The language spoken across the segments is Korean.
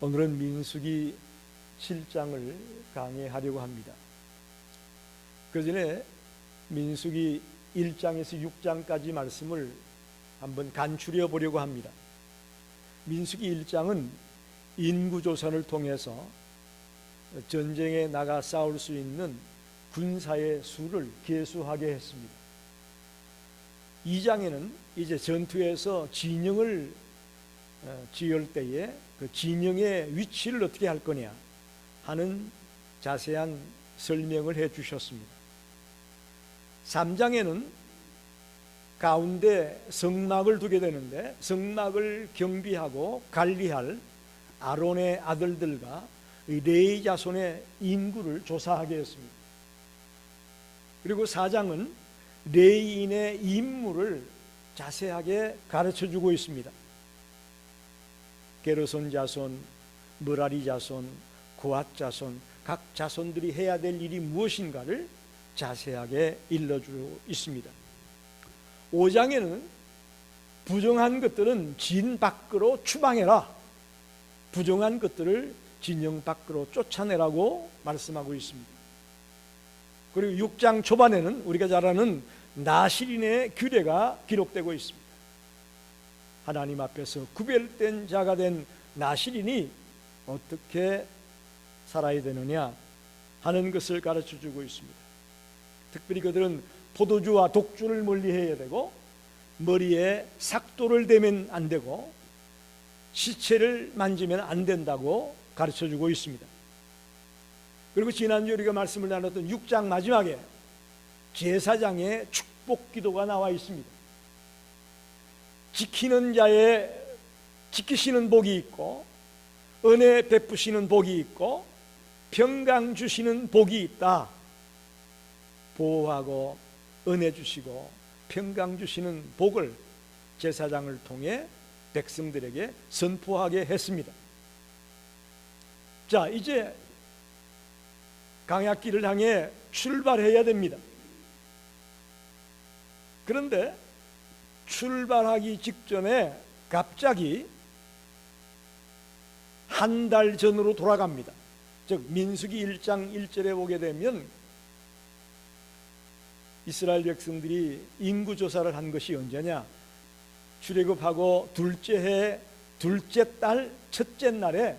오늘은 민수기 7장을 강의하려고 합니다. 그 전에 민수기 1장에서 6장까지 말씀을 한번 간추려 보려고 합니다. 민수기 1장은 인구조사를 통해서 전쟁에 나가 싸울 수 있는 군사의 수를 계수하게 했습니다. 2장에는 이제 전투에서 진영을 지을 때에 그 진영의 위치를 어떻게 할 거냐 하는 자세한 설명을 해 주셨습니다. 3장에는 가운데 성막을 두게 되는데 성막을 경비하고 관리할 아론의 아들들과 레위 자손의 인구를 조사하게 했습니다. 그리고 4장은 레위인의 임무를 자세하게 가르쳐주고 있습니다. 게르손 자손, 므라리 자손, 고앗 자손, 각 자손들이 해야 될 일이 무엇인가를 자세하게 일러주고 있습니다. 5장에는 부정한 것들은 진 밖으로 추방해라, 부정한 것들을 진영 밖으로 쫓아내라고 말씀하고 있습니다. 그리고 6장 초반에는 우리가 잘 아는 나실인의 규례가 기록되고 있습니다. 하나님 앞에서 구별된 자가 된 나실인이 어떻게 살아야 되느냐 하는 것을 가르쳐주고 있습니다. 특별히 그들은 포도주와 독주를 멀리해야 되고 머리에 삭도를 대면 안 되고 시체를 만지면 안 된다고 가르쳐주고 있습니다. 그리고 지난주 우리가 말씀을 나눴던 6장 마지막에 제사장의 축복 기도가 나와 있습니다. 지키는 자의 지키시는 복이 있고 은혜 베푸시는 복이 있고 평강 주시는 복이 있다. 보호하고 은혜 주시고 평강 주시는 복을 제사장을 통해 백성들에게 선포하게 했습니다. 자, 이제 강약길을 향해 출발해야 됩니다. 그런데 출발하기 직전에 갑자기 한 달 전으로 돌아갑니다. 즉 민수기 1장 1절에 보게 되면 이스라엘 백성들이 인구조사를 한 것이 언제냐, 출애굽하고 둘째 해 둘째 달 첫째 날에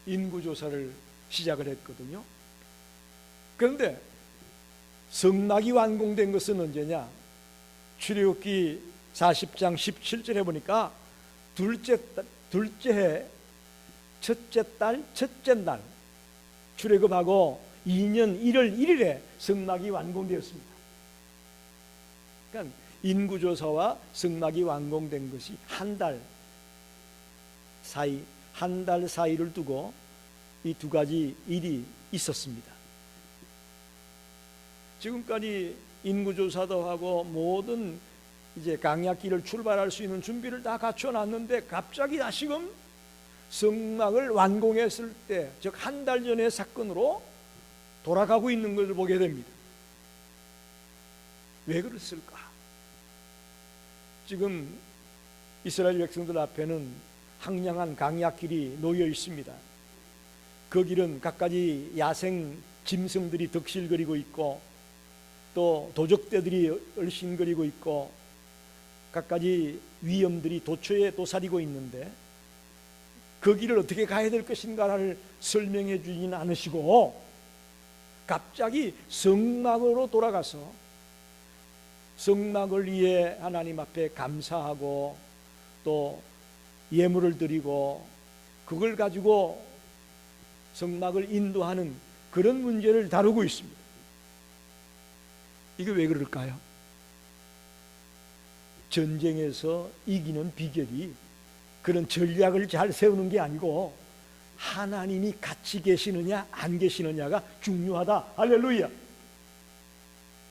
인구조사를 시작을 했거든요. 그런데 성막이 완공된 것은 언제냐, 출애굽기 40장 17절에 보니까 둘째 해 첫째 달 첫째 날 출애굽하고 2년 1월 1일에 성막이 완공되었습니다. 그러니까 인구조사와 성막이 완공된 것이 한 달 사이를 두고 이 두 가지 일이 있었습니다. 지금까지 인구조사도 하고 모든 이제 강약길을 출발할 수 있는 준비를 다 갖춰놨는데 갑자기 다시금 성막을 완공했을 때, 즉 한 달 전의 사건으로 돌아가고 있는 것을 보게 됩니다. 왜 그랬을까? 지금 이스라엘 백성들 앞에는 황량한 강약길이 놓여 있습니다. 그 길은 갖가지 야생 짐승들이 덕실거리고 있고 또 도적대들이 얼씬거리고 있고 갖가지 위험들이 도처에 도사리고 있는데 그 길을 어떻게 가야 될 것인가를 설명해 주지는 않으시고 갑자기 성막으로 돌아가서 성막을 위해 하나님 앞에 감사하고 또 예물을 드리고 그걸 가지고 성막을 인도하는 그런 문제를 다루고 있습니다. 이게 왜 그럴까요? 전쟁에서 이기는 비결이 그런 전략을 잘 세우는 게 아니고 하나님이 같이 계시느냐 안 계시느냐가 중요하다. 할렐루야.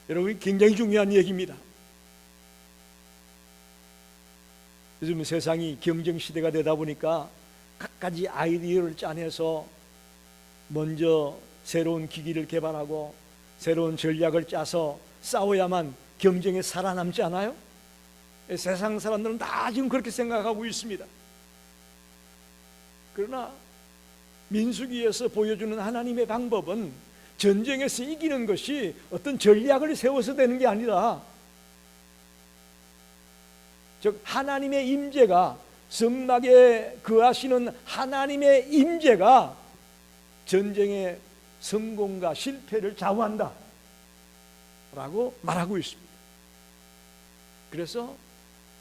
여러분, 굉장히 중요한 얘기입니다. 요즘 세상이 경쟁시대가 되다 보니까 갖가지 아이디어를 짜내서 먼저 새로운 기기를 개발하고 새로운 전략을 짜서 싸워야만 경쟁에 살아남지 않아요? 세상 사람들은 다 지금 그렇게 생각하고 있습니다. 그러나 민수기에서 보여주는 하나님의 방법은 전쟁에서 이기는 것이 어떤 전략을 세워서 되는 게 아니라, 즉 하나님의 임재가, 성막에 거하시는 하나님의 임재가 전쟁의 성공과 실패를 좌우한다 라고 말하고 있습니다. 그래서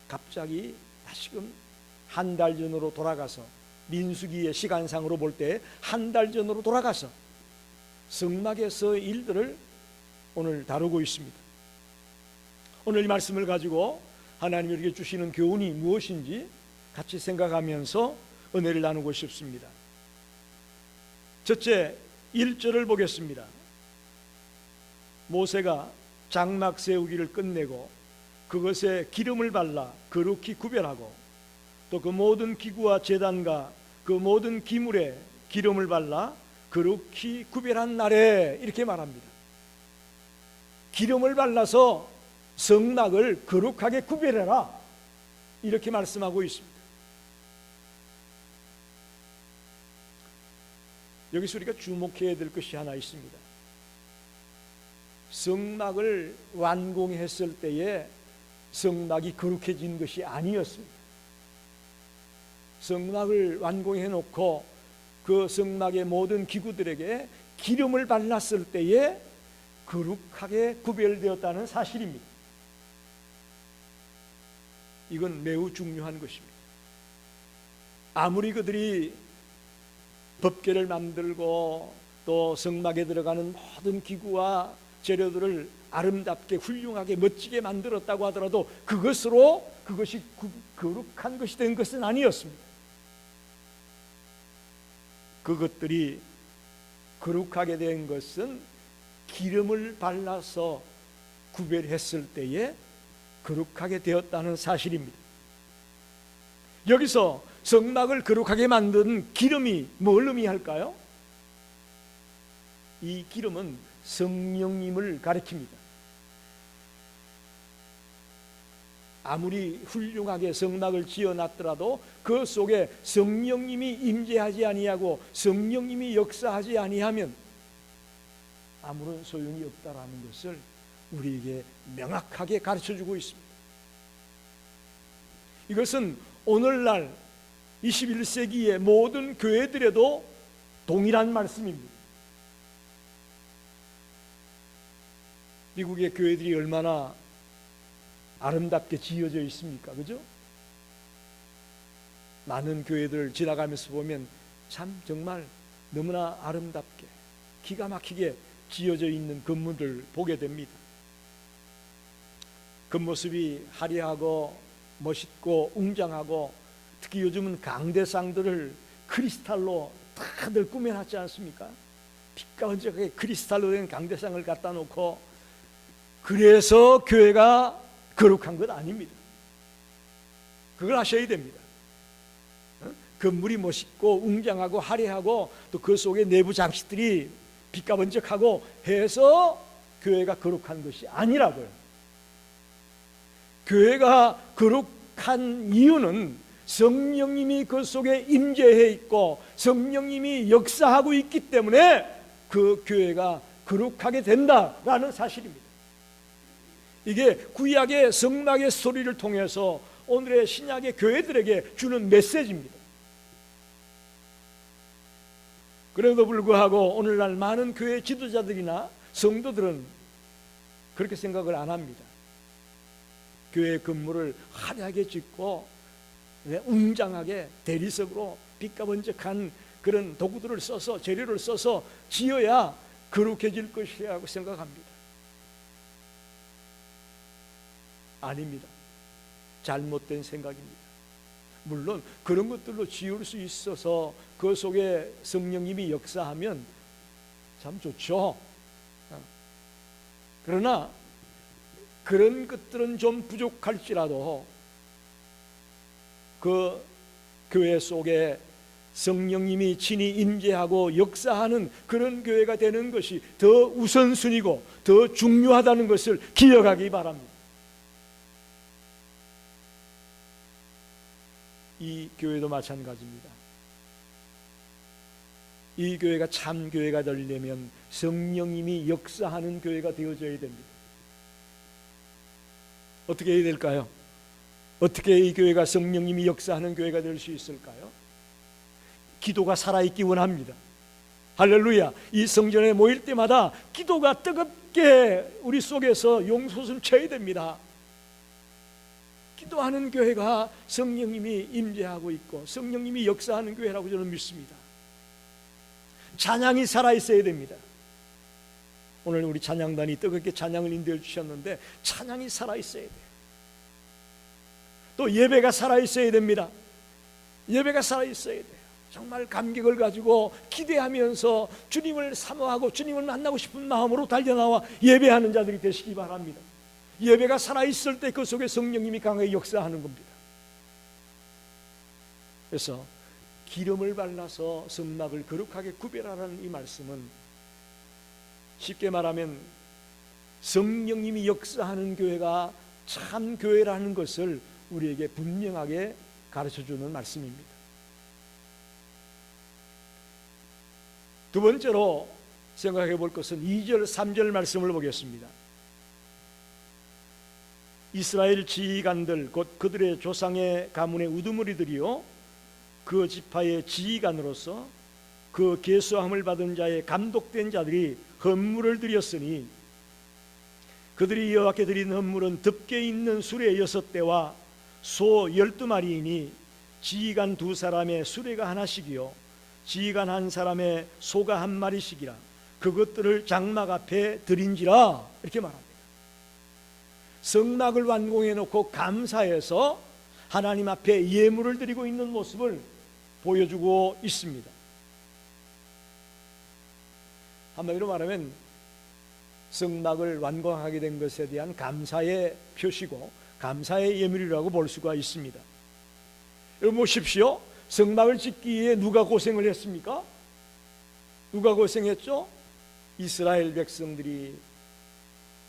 갑자기 다시금 한 달 전으로 돌아가서, 민수기의 시간상으로 볼 때 한 달 전으로 돌아가서 성막에서의 일들을 오늘 다루고 있습니다. 오늘 이 말씀을 가지고 하나님이 우리에게 주시는 교훈이 무엇인지 같이 생각하면서 은혜를 나누고 싶습니다. 첫째, 1절을 보겠습니다. 모세가 장막 세우기를 끝내고 그것에 기름을 발라 거룩히 구별하고 또 그 모든 기구와 제단과 그 모든 기물에 기름을 발라 거룩히 구별한 날에, 이렇게 말합니다. 기름을 발라서 성막을 거룩하게 구별해라, 이렇게 말씀하고 있습니다. 여기서 우리가 주목해야 될 것이 하나 있습니다. 성막을 완공했을 때에 성막이 거룩해진 것이 아니었습니다. 성막을 완공해 놓고 그 성막의 모든 기구들에게 기름을 발랐을 때에 거룩하게 구별되었다는 사실입니다. 이건 매우 중요한 것입니다. 아무리 그들이 법궤를 만들고 또 성막에 들어가는 모든 기구와 재료들을 아름답게 훌륭하게 멋지게 만들었다고 하더라도 그것으로 그것이 거룩한 것이 된 것은 아니었습니다. 그것들이 거룩하게 된 것은 기름을 발라서 구별했을 때에 거룩하게 되었다는 사실입니다. 여기서 성막을 거룩하게 만든 기름이 뭘 의미할까요? 이 기름은 성령님을 가리킵니다. 아무리 훌륭하게 성막을 지어놨더라도 그 속에 성령님이 임재하지 아니하고 성령님이 역사하지 아니하면 아무런 소용이 없다라는 것을 우리에게 명확하게 가르쳐주고 있습니다. 이것은 오늘날 21세기의 모든 교회들에도 동일한 말씀입니다. 미국의 교회들이 얼마나 아름답게 지어져 있습니까? 그죠? 많은 교회들 지나가면서 보면 참 정말 너무나 아름답게 기가 막히게 지어져 있는 건물을 보게 됩니다. 겉모습이 화려하고 멋있고 웅장하고, 특히 요즘은 강대상들을 크리스탈로 다들 꾸며놨지 않습니까? 빛과 번쩍하게 크리스탈로 된 강대상을 갖다 놓고, 그래서 교회가 거룩한 것 아닙니다. 그걸 아셔야 됩니다. 건물이 멋있고 웅장하고 화려하고 또 그 속에 내부 장식들이 빛과 번쩍하고 해서 교회가 거룩한 것이 아니라고요. 교회가 거룩한 이유는 성령님이 그 속에 임재해 있고 성령님이 역사하고 있기 때문에 그 교회가 거룩하게 된다라는 사실입니다. 이게 구약의 성막의 스토리를 통해서 오늘의 신약의 교회들에게 주는 메시지입니다. 그래도 불구하고 오늘날 많은 교회 지도자들이나 성도들은 그렇게 생각을 안 합니다. 교회 건물을 화려하게 짓고 웅장하게 대리석으로 빛과 번쩍한 그런 도구들을 써서, 재료를 써서 지어야 거룩해질 것이라고 생각합니다. 아닙니다. 잘못된 생각입니다. 물론 그런 것들로 지을 수 있어서 그 속에 성령님이 역사하면 참 좋죠. 그러나 그런 것들은 좀 부족할지라도 그 교회 속에 성령님이 친히 임재하고 역사하는 그런 교회가 되는 것이 더 우선순위고 더 중요하다는 것을 기억하기 바랍니다. 이 교회도 마찬가지입니다. 이 교회가 참 교회가 되려면 성령님이 역사하는 교회가 되어져야 됩니다. 어떻게 해야 될까요? 어떻게 이 교회가 성령님이 역사하는 교회가 될 수 있을까요? 기도가 살아있기 원합니다. 할렐루야. 이 성전에 모일 때마다 기도가 뜨겁게 우리 속에서 용솟음 쳐야 됩니다. 기도하는 교회가 성령님이 임재하고 있고 성령님이 역사하는 교회라고 저는 믿습니다. 찬양이 살아있어야 됩니다. 오늘 우리 찬양단이 뜨겁게 찬양을 인도해 주셨는데 찬양이 살아있어야 돼요. 또 예배가 살아있어야 됩니다. 예배가 살아있어야 돼요. 정말 감격을 가지고 기대하면서 주님을 사모하고 주님을 만나고 싶은 마음으로 달려나와 예배하는 자들이 되시기 바랍니다. 예배가 살아있을 때 그 속에 성령님이 강하게 역사하는 겁니다. 그래서 기름을 발라서 성막을 거룩하게 구별하라는 이 말씀은 쉽게 말하면 성령님이 역사하는 교회가 참 교회라는 것을 우리에게 분명하게 가르쳐주는 말씀입니다. 두 번째로 생각해 볼 것은 2절 3절 말씀을 보겠습니다. 이스라엘 지휘관들 곧 그들의 조상의 가문의 우두머리들이요 그 지파의 지휘관으로서 그 계수함을 받은 자의 감독된 자들이 헌물을 드렸으니 그들이 여호와께 드린 헌물은 덮개 있는 수레 6대와 소 12마리이니 지휘관 2사람의 수레가 하나씩이요 지휘관 1사람의 소가 1마리씩이라 그것들을 장막 앞에 드린지라 이렇게 말합니다. 성막을 완공해 놓고 감사해서 하나님 앞에 예물을 드리고 있는 모습을 보여주고 있습니다. 한마디로 말하면 성막을 완공하게 된 것에 대한 감사의 표시고 감사의 예물이라고 볼 수가 있습니다. 여러분 보십시오. 성막을 짓기 위해 누가 고생을 했습니까? 누가 고생했죠? 이스라엘 백성들이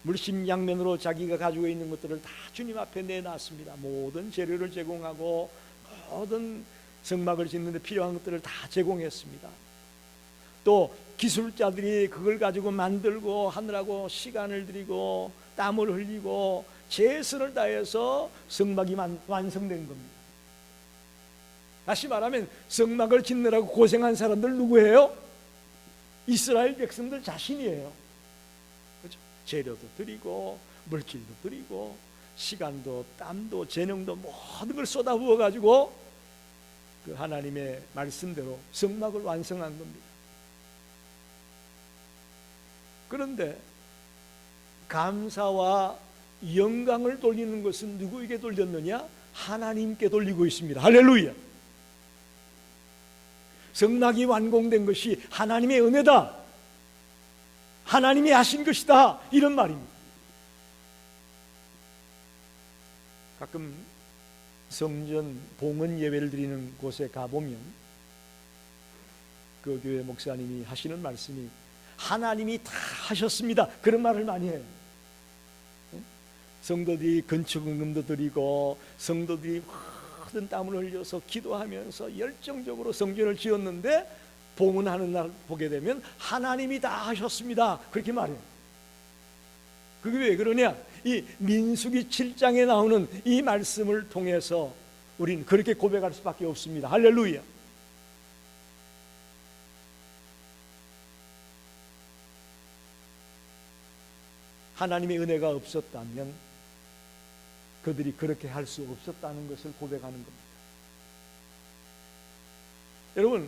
물심양면으로 자기가 가지고 있는 것들을 다 주님 앞에 내놨습니다. 모든 재료를 제공하고 모든 성막을 짓는 데 필요한 것들을 다 제공했습니다. 또 기술자들이 그걸 가지고 만들고 하느라고 시간을 들이고 땀을 흘리고 최선을 다해서 성막이 완성된 겁니다. 다시 말하면 성막을 짓느라고 고생한 사람들 누구예요? 이스라엘 백성들 자신이에요. 그렇죠? 재료도 드리고 물질도 드리고 시간도 땀도 재능도 모든 걸 쏟아부어 가지고 그 하나님의 말씀대로 성막을 완성한 겁니다. 그런데 감사와 영광을 돌리는 것은 누구에게 돌렸느냐? 하나님께 돌리고 있습니다. 할렐루야. 성막이 완공된 것이 하나님의 은혜다, 하나님이 하신 것이다, 이런 말입니다. 가끔 성전 봉헌 예배를 드리는 곳에 가보면 그 교회 목사님이 하시는 말씀이 하나님이 다 하셨습니다, 그런 말을 많이 해요. 성도들이 건축금도 드리고 성도들이 모든 땀을 흘려서 기도하면서 열정적으로 성전을 지었는데 봉헌하는 날 보게 되면 하나님이 다 하셨습니다, 그렇게 말해요. 그게 왜 그러냐? 이 민수기 7장에 나오는 이 말씀을 통해서 우리는 그렇게 고백할 수밖에 없습니다. 할렐루야. 하나님의 은혜가 없었다면 그들이 그렇게 할 수 없었다는 것을 고백하는 겁니다. 여러분,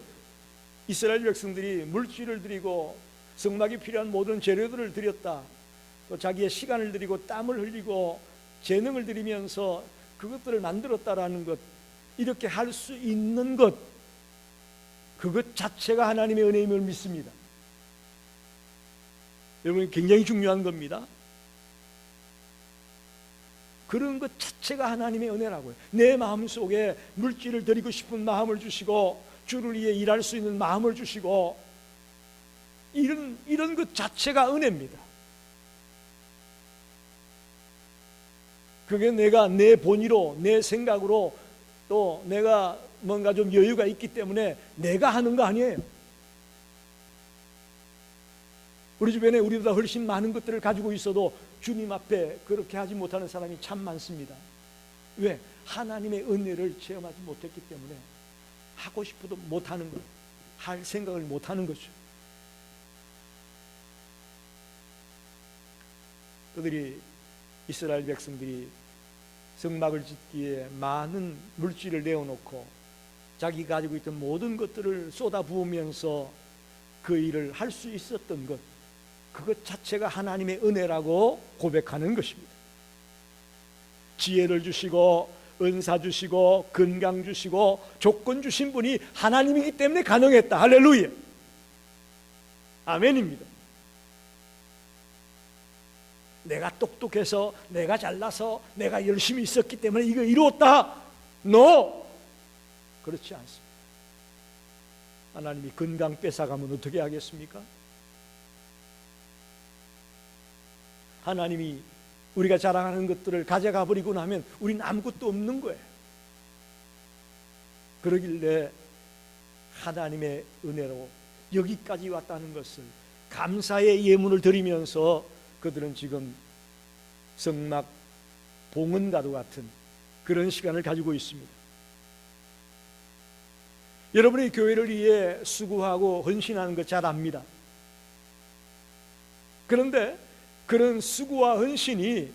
이스라엘 백성들이 물질을 드리고 성막이 필요한 모든 재료들을 드렸다, 또 자기의 시간을 드리고 땀을 흘리고 재능을 들이면서 그것들을 만들었다라는 것, 이렇게 할 수 있는 것, 그것 자체가 하나님의 은혜임을 믿습니다. 여러분, 굉장히 중요한 겁니다. 그런 것 자체가 하나님의 은혜라고요. 내 마음속에 물질을 드리고 싶은 마음을 주시고 주를 위해 일할 수 있는 마음을 주시고 이런 것 자체가 은혜입니다. 그게 내가 내 본의로 내 생각으로 또 내가 뭔가 좀 여유가 있기 때문에 내가 하는 거 아니에요. 우리 주변에 우리보다 훨씬 많은 것들을 가지고 있어도 주님 앞에 그렇게 하지 못하는 사람이 참 많습니다. 왜? 하나님의 은혜를 체험하지 못했기 때문에 하고 싶어도 못하는 것, 할 생각을 못하는 거죠. 그들이, 이스라엘 백성들이 성막을 짓기에 많은 물질을 내어놓고 자기가 가지고 있던 모든 것들을 쏟아 부으면서 그 일을 할 수 있었던 것, 그것 자체가 하나님의 은혜라고 고백하는 것입니다. 지혜를 주시고 은사 주시고 건강 주시고 조건 주신 분이 하나님이기 때문에 가능했다. 할렐루야. 아멘입니다. 내가 똑똑해서, 내가 잘나서, 내가 열심히 있었기 때문에 이거 이루었다. No! 그렇지 않습니다. 하나님이 건강 뺏어가면 어떻게 하겠습니까? 하나님이 우리가 자랑하는 것들을 가져가 버리고 나면 우리는 아무것도 없는 거예요. 그러길래 하나님의 은혜로 여기까지 왔다는 것을 감사의 예물을 드리면서 그들은 지금 성막 봉헌과도 같은 그런 시간을 가지고 있습니다. 여러분이 교회를 위해 수고하고 헌신하는 것 잘 압니다. 그런데 그런 수고와 헌신이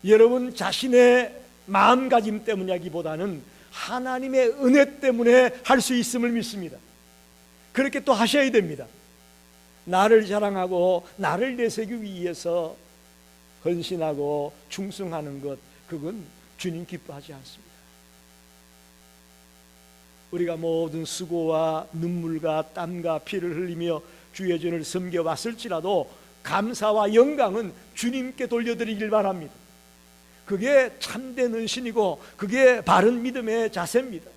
여러분 자신의 마음가짐 때문이라기보다는 하나님의 은혜 때문에 할 수 있음을 믿습니다. 그렇게 또 하셔야 됩니다. 나를 자랑하고 나를 내세우기 위해서 헌신하고 충성하는 것, 그건 주님 기뻐하지 않습니다. 우리가 모든 수고와 눈물과 땀과 피를 흘리며 주의 전을 섬겨왔을지라도 감사와 영광은 주님께 돌려드리길 바랍니다. 그게 참된 헌신이고 그게 바른 믿음의 자세입니다.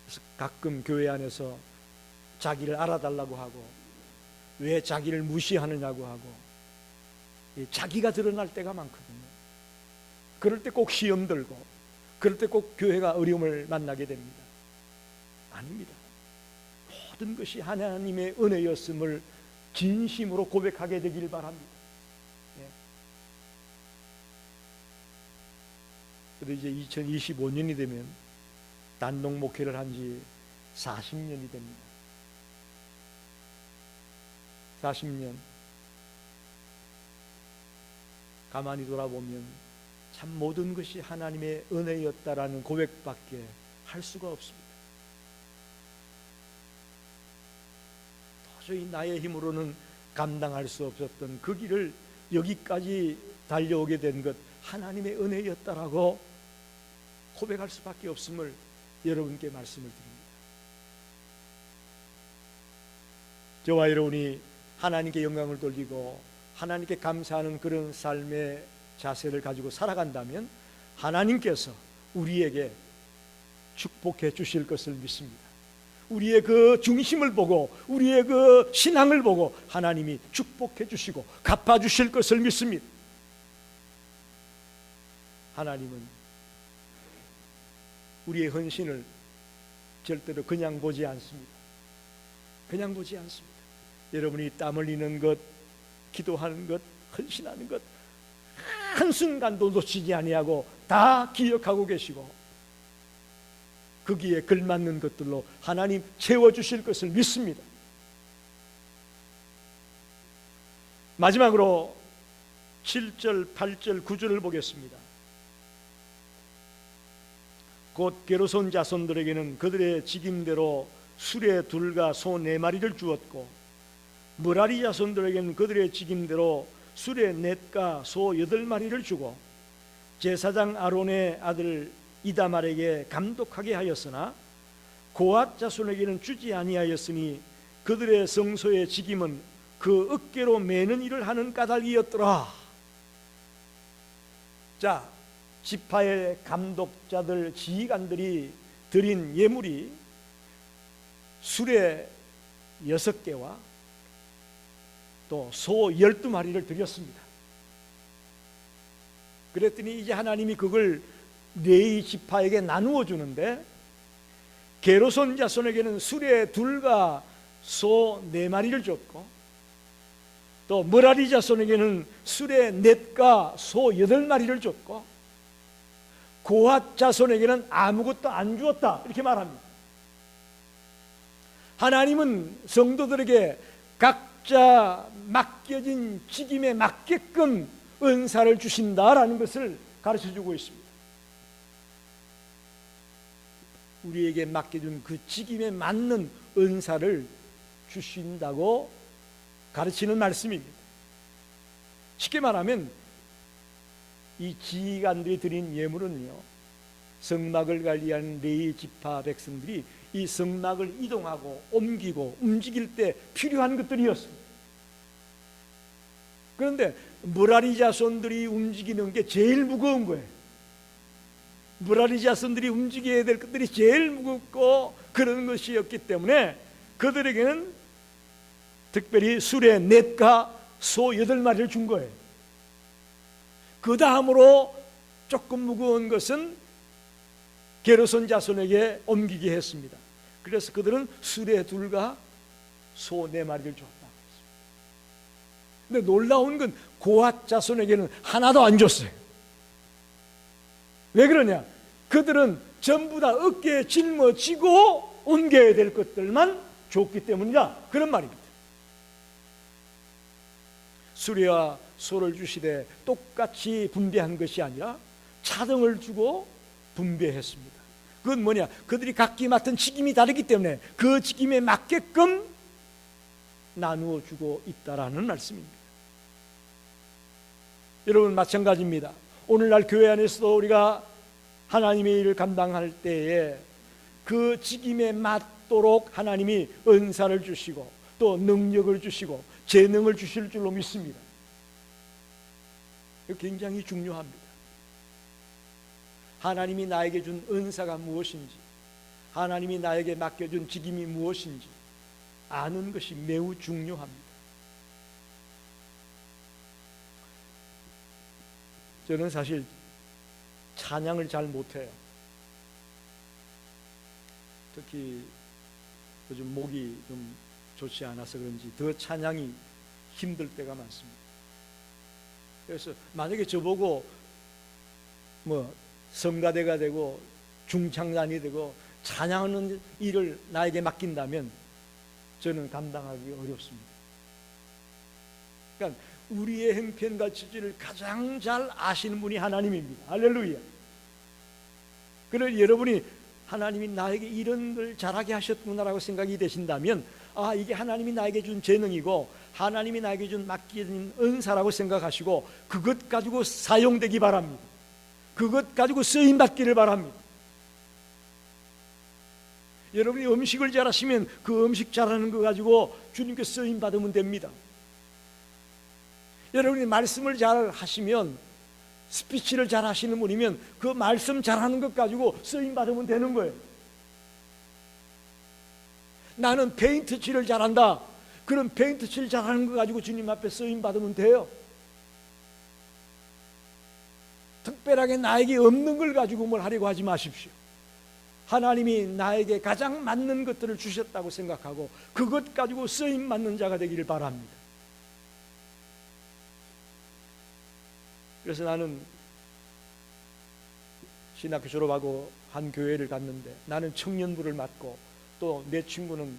그래서 가끔 교회 안에서 자기를 알아달라고 하고 왜 자기를 무시하느냐고 하고 자기가 드러날 때가 많거든요. 그럴 때 꼭 시험 들고 그럴 때 꼭 교회가 어려움을 만나게 됩니다. 아닙니다. 모든 것이 하나님의 은혜였음을 진심으로 고백하게 되길 바랍니다. 그래도 이제 2025년이 되면 단독 목회를 한 지 40년이 됩니다. 40년 가만히 돌아보면 참 모든 것이 하나님의 은혜였다라는 고백밖에 할 수가 없습니다. 도저히 나의 힘으로는 감당할 수 없었던 그 길을 여기까지 달려오게 된 것 하나님의 은혜였다라고 고백할 수밖에 없음을 여러분께 말씀을 드립니다. 저와 여러분이 하나님께 영광을 돌리고 하나님께 감사하는 그런 삶의 자세를 가지고 살아간다면 하나님께서 우리에게 축복해 주실 것을 믿습니다. 우리의 그 중심을 보고 우리의 그 신앙을 보고 하나님이 축복해 주시고 갚아 주실 것을 믿습니다. 하나님은 우리의 헌신을 절대로 그냥 보지 않습니다. 그냥 보지 않습니다. 여러분이 땀 흘리는 것, 기도하는 것, 헌신하는 것 한순간도 놓치지 아니하고 다 기억하고 계시고 거기에 걸맞는 것들로 하나님 채워주실 것을 믿습니다. 마지막으로 7절, 8절, 9절을 보겠습니다. 곧 게르손 자손들에게는 그들의 직임대로 수레 둘과 소 4마리를 주었고 므라리 자손들에게는 그들의 직임대로 수레 4과 소 8마리를 주고 제사장 아론의 아들 이다말에게 감독하게 하였으나 고앗 자손에게는 주지 아니하였으니 그들의 성소의 직임은 그 어깨로 매는 일을 하는 까닭이었더라. 자, 지파의 감독자들, 지휘관들이 드린 예물이 수레 6개와 또 소 12마리를 드렸습니다. 그랬더니 이제 하나님이 그걸 4 지파에게 나누어 주는데 게르손 자손에게는 수레 둘과 소 4마리를 줬고, 또 므라리 자손에게는 수레 넷과 소 8마리를 줬고, 고핫 자손에게는 아무것도 안 주었다, 이렇게 말합니다. 하나님은 성도들에게 각자 맡겨진 직임에 맞게끔 은사를 주신다라는 것을 가르쳐주고 있습니다. 우리에게 맡겨준 그 직임에 맞는 은사를 주신다고 가르치는 말씀입니다. 쉽게 말하면 이 지휘관들이 드린 예물은요, 성막을 관리하는 레위 지파 백성들이 이 성막을 이동하고 옮기고 움직일 때 필요한 것들이었습니다. 그런데 므라리 자손들이 움직이는 게 제일 무거운 거예요. 므라리 자손들이 움직여야 될 것들이 제일 무겁고 그런 것이었기 때문에 그들에게는 특별히 수레 넷과 소 8마리를 준 거예요. 그 다음으로 조금 무거운 것은 게르손 자손에게 옮기게 했습니다. 그래서 그들은 수레 2과 소 4마리를 줬다. 근데 놀라운 건 고핫 자손에게는 하나도 안 줬어요. 왜 그러냐? 그들은 전부 다 어깨에 짊어지고 옮겨야 될 것들만 줬기 때문이다, 그런 말입니다. 수레와 소를 주시되 똑같이 분배한 것이 아니라 차등을 주고 분배했습니다. 그건 뭐냐? 그들이 각기 맡은 직임이 다르기 때문에 그 직임에 맞게끔 나누어 주고 있다라는 말씀입니다. 여러분, 마찬가지입니다. 오늘날 교회 안에서도 우리가 하나님의 일을 감당할 때에 그 직임에 맞도록 하나님이 은사를 주시고 또 능력을 주시고 재능을 주실 줄로 믿습니다. 이거 굉장히 중요합니다. 하나님이 나에게 준 은사가 무엇인지, 하나님이 나에게 맡겨준 직임이 무엇인지 아는 것이 매우 중요합니다. 저는 사실 찬양을 잘 못해요. 특히 요즘 목이 좀 좋지 않아서 그런지 더 찬양이 힘들 때가 많습니다. 그래서 만약에 저보고 뭐 성가대가 되고 중창단이 되고 찬양하는 일을 나에게 맡긴다면 저는 감당하기 어렵습니다. 그러니까 우리의 형편과 처지를 가장 잘 아시는 분이 하나님입니다. 할렐루야. 그래서 여러분이 하나님이 나에게 이런 걸 잘하게 하셨구나라고 생각이 되신다면, 아, 이게 하나님이 나에게 준 재능이고 하나님이 나에게 준 맡긴 은사라고 생각하시고 그것 가지고 사용되기 바랍니다. 그것 가지고 쓰임 받기를 바랍니다. 여러분이 음식을 잘하시면 그 음식 잘하는 거 가지고 주님께 쓰임 받으면 됩니다. 여러분이 말씀을 잘 하시면, 스피치를 잘 하시는 분이면 그 말씀 잘하는 것 가지고 쓰임 받으면 되는 거예요. 나는 페인트 칠을 잘한다. 그럼 페인트 칠 잘하는 거 가지고 주님 앞에 쓰임 받으면 돼요. 특별하게 나에게 없는 걸 가지고 뭘 하려고 하지 마십시오. 하나님이 나에게 가장 맞는 것들을 주셨다고 생각하고 그것 가지고 쓰임 받는 자가 되기를 바랍니다. 그래서 나는 신학교 졸업하고 한 교회를 갔는데 나는 청년부를 맡고 또 내 친구는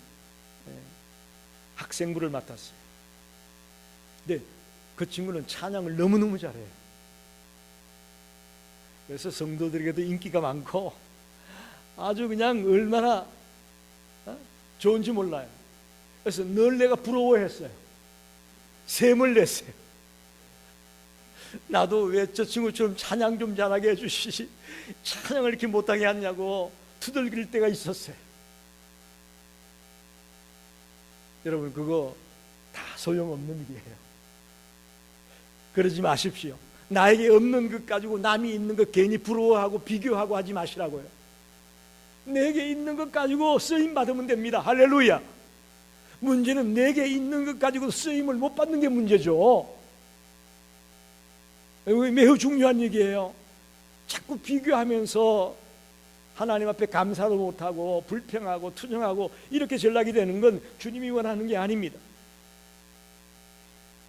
학생부를 맡았어요. 근데 그 친구는 찬양을 너무너무 잘해요. 그래서 성도들에게도 인기가 많고 아주 그냥 얼마나 좋은지 몰라요. 그래서 늘 내가 부러워했어요. 샘을 냈어요. 나도 왜 저 친구처럼 찬양 좀 잘하게 해주시지, 찬양을 이렇게 못하게 하냐고 투덜길 때가 있었어요. 여러분, 그거 다 소용없는 일이에요. 그러지 마십시오. 나에게 없는 것 가지고 남이 있는 것 괜히 부러워하고 비교하고 하지 마시라고요. 내게 있는 것 가지고 쓰임 받으면 됩니다. 할렐루야. 문제는 내게 있는 것 가지고 쓰임을 못 받는 게 문제죠. 매우 중요한 얘기예요. 자꾸 비교하면서 하나님 앞에 감사도 못하고 불평하고 투정하고 이렇게 전락이 되는 건 주님이 원하는 게 아닙니다.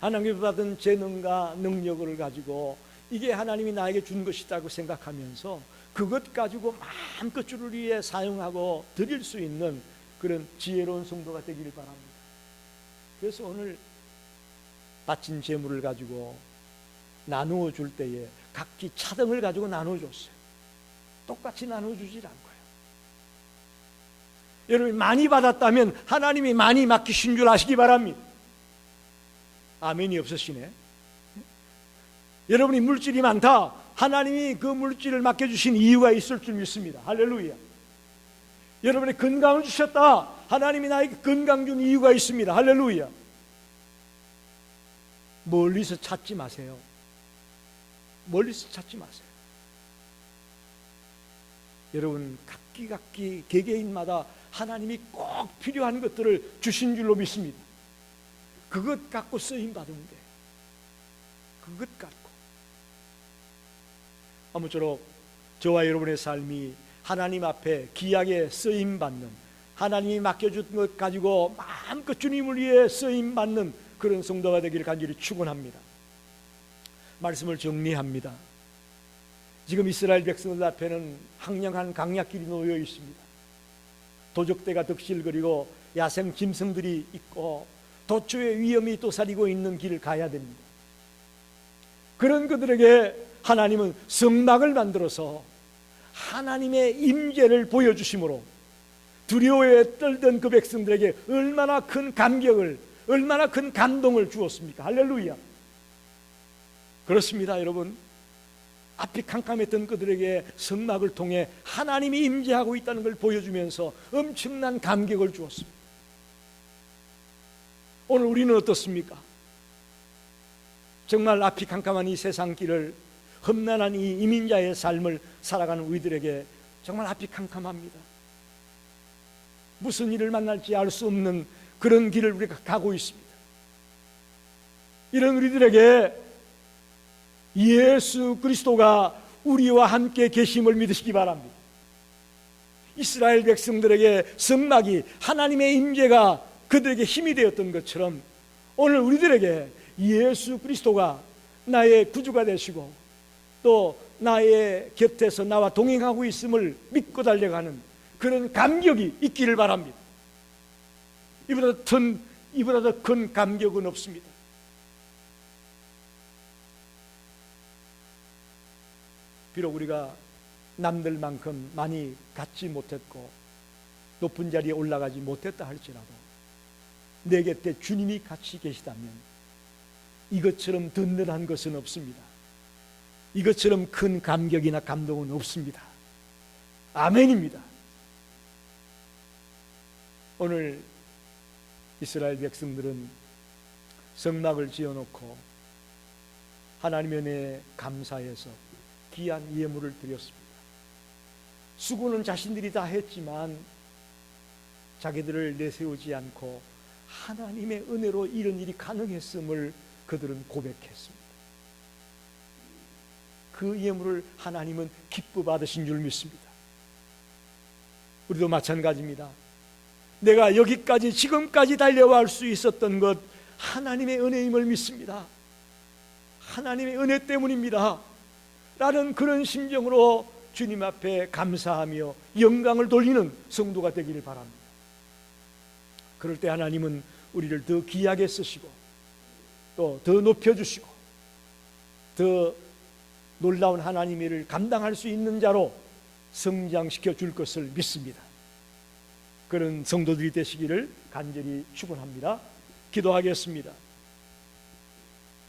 하나님이 받은 재능과 능력을 가지고 이게 하나님이 나에게 준 것이라고 생각하면서 그것 가지고 마음껏 주를 위해 사용하고 드릴 수 있는 그런 지혜로운 성도가 되기를 바랍니다. 그래서 오늘 바친 재물을 가지고 나누어 줄 때에 각기 차등을 가지고 나누어 줬어요. 똑같이 나누어 주질 않고요. 여러분 많이 받았다면 하나님이 많이 맡기신 줄 아시기 바랍니다. 아멘이 없으시네. 여러분이 물질이 많다, 하나님이 그 물질을 맡겨주신 이유가 있을 줄 믿습니다. 할렐루야. 여러분이 건강을 주셨다, 하나님이 나에게 건강 준 이유가 있습니다. 할렐루야. 멀리서 찾지 마세요. 멀리서 찾지 마세요. 여러분 각기 개개인마다 하나님이 꼭 필요한 것들을 주신 줄로 믿습니다. 그것 갖고 쓰임 받으면 돼. 그것 갖고. 아무쪼록 저와 여러분의 삶이 하나님 앞에 귀하게 쓰임 받는, 하나님이 맡겨준 것 가지고 마음껏 주님을 위해 쓰임 받는 그런 성도가 되기를 간절히 축원합니다. 말씀을 정리합니다. 지금 이스라엘 백성들 앞에는 황량한 강약길이 놓여 있습니다. 도적대가 득실거리고 야생 짐승들이 있고 도초의 위험이 또사리고 있는 길을 가야 됩니다. 그런 그들에게 하나님은 성막을 만들어서 하나님의 임재를 보여주심으로 두려워에 떨던 그 백성들에게 얼마나 큰 감격을, 얼마나 큰 감동을 주었습니까? 할렐루야. 그렇습니다. 여러분, 앞이 캄캄했던 그들에게 성막을 통해 하나님이 임재하고 있다는 걸 보여주면서 엄청난 감격을 주었습니다. 오늘 우리는 어떻습니까? 정말 앞이 캄캄한 이 세상 길을, 험난한 이 이민자의 삶을 살아가는 우리들에게 정말 앞이 캄캄합니다. 무슨 일을 만날지 알 수 없는 그런 길을 우리가 가고 있습니다. 이런 우리들에게 예수 그리스도가 우리와 함께 계심을 믿으시기 바랍니다. 이스라엘 백성들에게 성막이, 하나님의 임재가 그들에게 힘이 되었던 것처럼 오늘 우리들에게 예수 그리스도가 나의 구주가 되시고 또 나의 곁에서 나와 동행하고 있음을 믿고 달려가는 그런 감격이 있기를 바랍니다. 이보다 더 큰 감격은 없습니다. 비록 우리가 남들만큼 많이 갖지 못했고 높은 자리에 올라가지 못했다 할지라도 내 곁에 주님이 같이 계시다면 이것처럼 든든한 것은 없습니다. 이것처럼 큰 감격이나 감동은 없습니다. 아멘입니다. 오늘 이스라엘 백성들은 성막을 지어놓고 하나님의 은혜에 감사해서 귀한 예물을 드렸습니다. 수고는 자신들이 다 했지만 자기들을 내세우지 않고 하나님의 은혜로 이런 일이 가능했음을 그들은 고백했습니다. 그 예물을 하나님은 기뻐 받으신 줄 믿습니다. 우리도 마찬가지입니다. 내가 여기까지 지금까지 달려갈 수 있었던 것 하나님의 은혜임을 믿습니다. 하나님의 은혜 때문입니다 라는 그런 심정으로 주님 앞에 감사하며 영광을 돌리는 성도가 되기를 바랍니다. 그럴 때 하나님은 우리를 더 귀하게 쓰시고 또 더 높여주시고 더 놀라운 하나님의 일을 감당할 수 있는 자로 성장시켜 줄 것을 믿습니다. 그런 성도들이 되시기를 간절히 축원합니다. 기도하겠습니다.